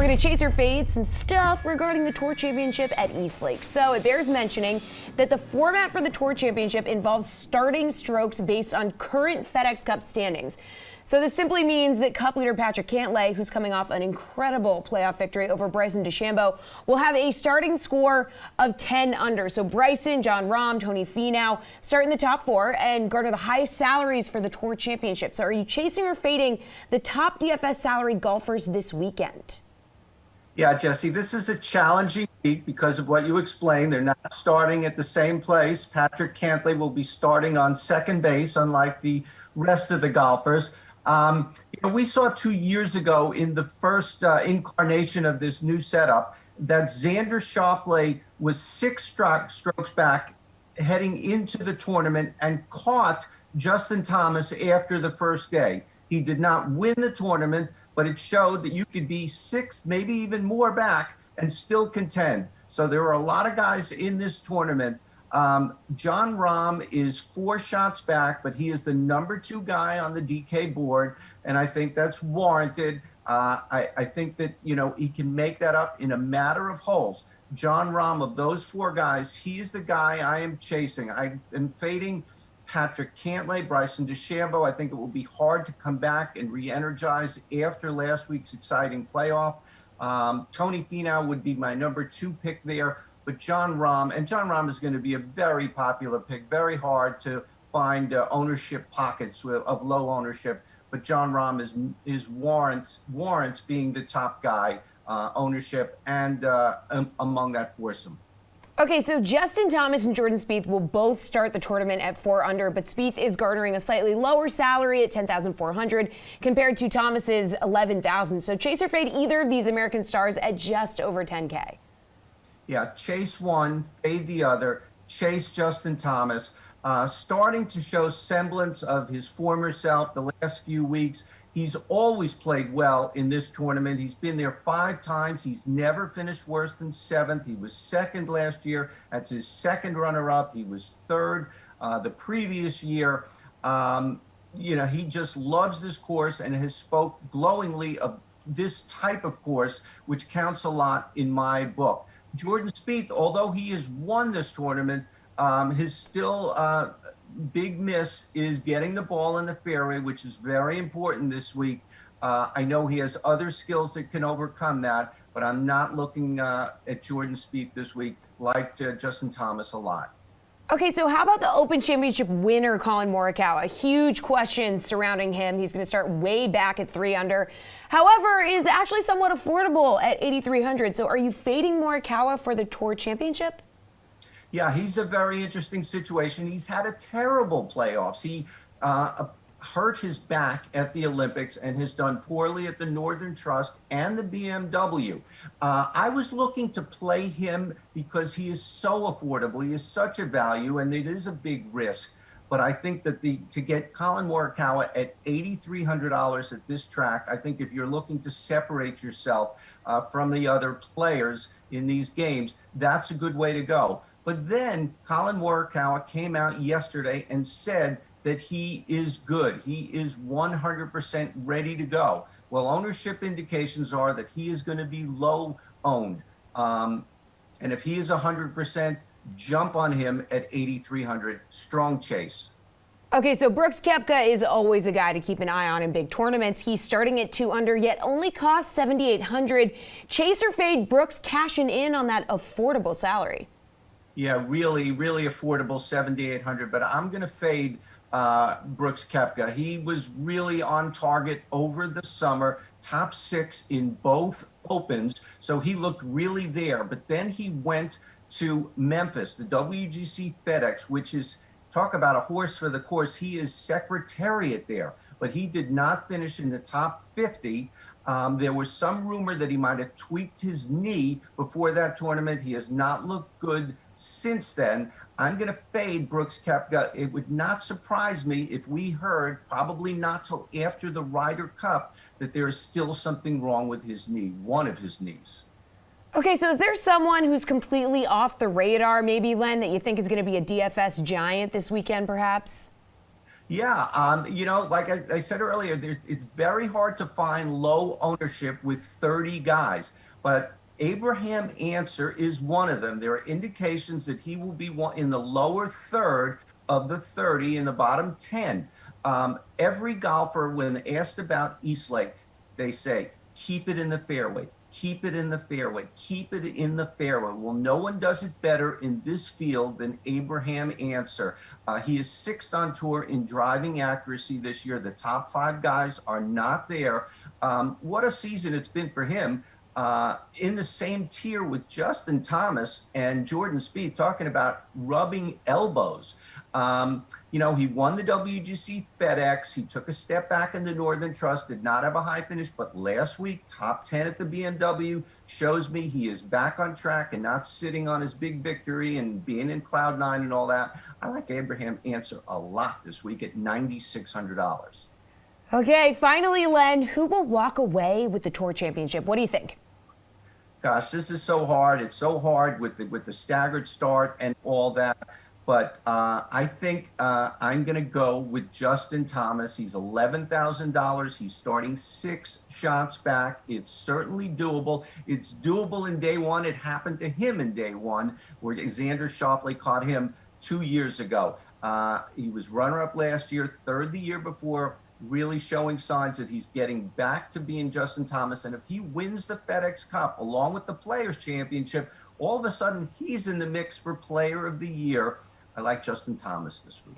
We're going to chase or fade some stuff regarding the Tour Championship at Eastlake. So it bears mentioning that the format for the Tour Championship involves starting strokes based on current FedEx Cup standings. So this simply means that Cup leader Patrick Cantlay, who's coming off an incredible playoff victory over Bryson DeChambeau, will have a starting score of 10 under. So Bryson, Jon Rahm, Tony Finau start in the top four and garner the highest salaries for the Tour Championship. So are you chasing or fading the top DFS salaried golfers this weekend? Yeah, Jessie, this is a challenging week because of what you explained. They're not starting at the same place. Patrick Cantlay will be starting on second base, unlike the rest of the golfers. We saw 2 years ago in the first incarnation of this new setup that Xander Schauffele was 6 strokes back heading into the tournament and caught Justin Thomas after the first day. He did not win the tournament, but it showed that you could be 6, maybe even more back and still contend. So there are a lot of guys in this tournament. Jon Rahm is 4 shots back, but he is the number 2 guy on the DK board, and I think that's warranted. I think that, he can make that up in a matter of holes. Jon Rahm, of those 4 guys, he's the guy I am chasing. I am fading Patrick Cantlay, Bryson DeChambeau. I think it will be hard to come back and re-energize after last week's exciting playoff. Tony Finau would be my number 2 pick there, but Jon Rahm is going to be a very popular pick, very hard to find ownership pockets of low ownership, but Jon Rahm warrants being the top guy ownership and among that foursome. Okay, so Justin Thomas and Jordan Spieth will both start the tournament at 4 under, but Spieth is garnering a slightly lower salary at $10,400 compared to Thomas's $11,000. So chase or fade either of these American stars at just over $10K. Yeah, chase one, fade the other. Chase Justin Thomas, starting to show semblance of his former self the last few weeks. He's always played well in this tournament. He's been there 5 times. He's never finished worse than 7th. He was 2nd last year. That's his 2nd runner-up. He was 3rd the previous year. He just loves this course and has spoke glowingly of this type of course, which counts a lot in my book. Jordan Spieth, although he has won this tournament, his still big miss is getting the ball in the fairway, which is very important this week. I know he has other skills that can overcome that, but I'm not looking at Jordan Spieth this week like Justin Thomas a lot. Okay, so how about the Open Championship winner, Colin Morakawa? Huge questions surrounding him. He's going to start way back at 3 under. However, is actually somewhat affordable at $8,300. So are you fading Morikawa for the Tour Championship? Yeah, he's a very interesting situation. He's had a terrible playoffs. He hurt his back at the Olympics and has done poorly at the Northern Trust and the BMW. I was looking to play him because he is so affordable. He is such a value, and it is a big risk. But I think that to get Colin Morakawa at $8,300 at this track, I think if you're looking to separate yourself from the other players in these games, that's a good way to go. But then Colin Morakawa came out yesterday and said that he is good. He is 100% ready to go. Well, ownership indications are that he is going to be low owned. And if he is 100%, jump on him at $8,300. Strong chase. Okay, so Brooks Koepka is always a guy to keep an eye on in big tournaments. He's starting at 2 under, yet only costs $7,800. Chase or fade Brooks cashing in on that affordable salary? Yeah, really, really affordable, $7,800. But I'm going to fade Brooks Koepka. He was really on target over the summer, top 6 in both Opens, so he looked really there. But then he went to Memphis, the WGC FedEx, which is, talk about a horse for the course. He is secretariat there, but he did not finish in the top 50. There was some rumor that he might have tweaked his knee before that tournament. He has not looked good since then. I'm going to fade Brooks Koepka. It would not surprise me if we heard, probably not till after the Ryder Cup, that there is still something wrong with his knee, one of his knees. Okay, so is there someone who's completely off the radar, maybe, Len, that you think is going to be a DFS giant this weekend, perhaps? Yeah, like I said earlier, it's very hard to find low ownership with 30 guys, but Abraham Ancer is one of them. There are indications that he will be one in the lower third of the 30 in the bottom 10. Every golfer, when asked about Eastlake, they say, keep it in the fairway. Keep it in the fairway. Keep it in the fairway. Well, no one does it better in this field than Abraham Ancer. He is sixth on tour in driving accuracy this year. The top five guys are not there. What a season it's been for him. In the same tier with Justin Thomas and Jordan Spieth, talking about rubbing elbows. He won the WGC FedEx. He took a step back in the Northern Trust, did not have a high finish, but last week, top 10 at the BMW shows me he is back on track and not sitting on his big victory and being in cloud nine and all that. I like Abraham Ancer a lot this week at $9,600. Okay, finally, Len, who will walk away with the Tour Championship? What do you think? Gosh, this is so hard. It's so hard with the staggered start and all that. But I think I'm going to go with Justin Thomas. He's $11,000. He's starting 6 shots back. It's certainly doable. It's doable in day one. It happened to him in day one, where Xander Schauffele caught him 2 years ago. He was runner-up last year, third the year before, really showing signs that he's getting back to being Justin Thomas. And if he wins the FedEx Cup along with the Players Championship, all of a sudden he's in the mix for Player of the Year. I like Justin Thomas this week.